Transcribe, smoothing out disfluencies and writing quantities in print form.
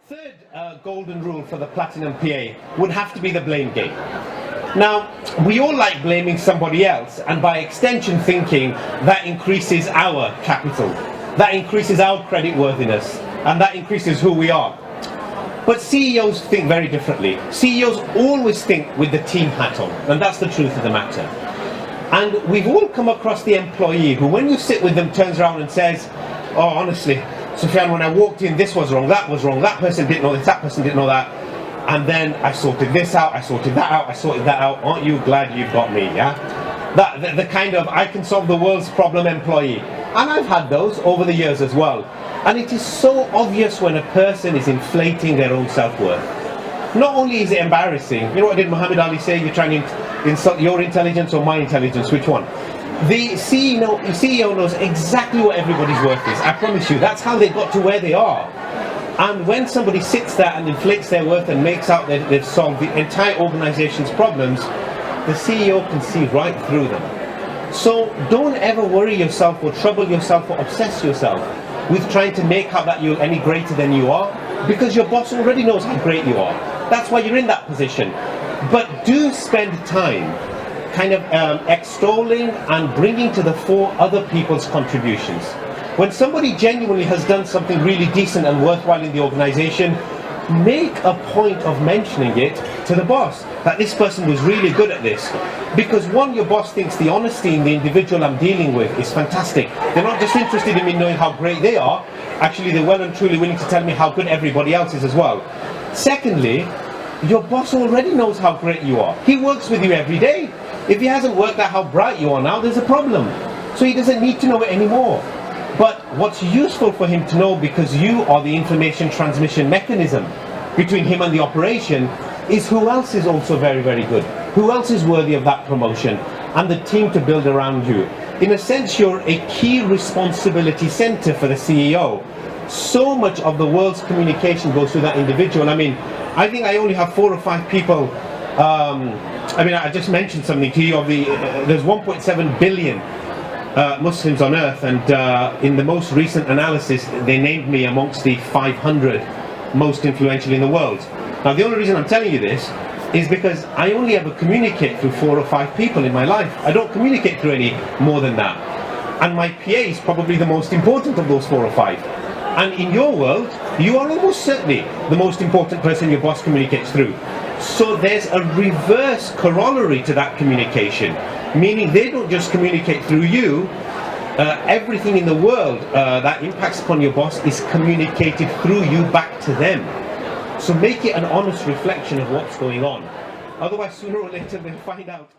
Third golden rule for the Platinum PA would have to be the blame game. Now, we all like blaming somebody else, and by extension thinking that increases our capital, that increases our credit worthiness, and that increases who we are. But CEOs think very differently. CEOs always think with the team hat on, and that's the truth of the matter. And we've all come across the employee who, when you sit with them, turns around and says, "Oh, honestly, Sufyan, when I walked in, this was wrong, that person didn't know this, that person didn't know that, and then I sorted this out, I sorted that out, I sorted that out, aren't you glad you've got me?" Yeah? The kind of, I can solve the world's problem employee. And I've had those over the years as well. And it is so obvious when a person is inflating their own self-worth. Not only is it embarrassing, you know what did Muhammad Ali say? You're trying to insult your intelligence or my intelligence, which one? The CEO knows exactly what everybody's worth is. I promise you, that's how they got to where they are. And when somebody sits there and inflates their worth and makes out that they've solved the entire organization's problems, the CEO can see right through them. So don't ever worry yourself or trouble yourself or obsess yourself with trying to make out that you're any greater than you are, because your boss already knows how great you are. That's why you're in that position. But do spend time kind of extolling and bringing to the fore other people's contributions. When somebody genuinely has done something really decent and worthwhile in the organization, make a point of mentioning it to the boss, that this person was really good at this. Because one, your boss thinks the honesty in the individual I'm dealing with is fantastic. They're not just interested in me knowing how great they are, actually they're well and truly willing to tell me how good everybody else is as well. Secondly, your boss already knows how great you are. He works with you every day. If he hasn't worked out how bright you are now, there's a problem. So he doesn't need to know it anymore. But what's useful for him to know, because you are the information transmission mechanism between him and the operation, is who else is also very, very good. Who else is worthy of that promotion, and the team to build around you. In a sense, you're a key responsibility center for the CEO. So much of the world's communication goes through that individual. I mean, I think I only have 4 or 5 people. I just mentioned something to you of there's 1.7 billion Muslims on earth, and in the most recent analysis they named me amongst the 500 most influential in the world. Now the only reason I'm telling you this is because I only ever communicate through 4 or 5 people in my life. I don't communicate through any more than that. And my PA is probably the most important of those 4 or 5. And in your world, you are almost certainly the most important person your boss communicates through. So there's a reverse corollary to that communication, meaning they don't just communicate through you. Everything in the world that impacts upon your boss is communicated through you back to them. So make it an honest reflection of what's going on. Otherwise, sooner or later they'll find out.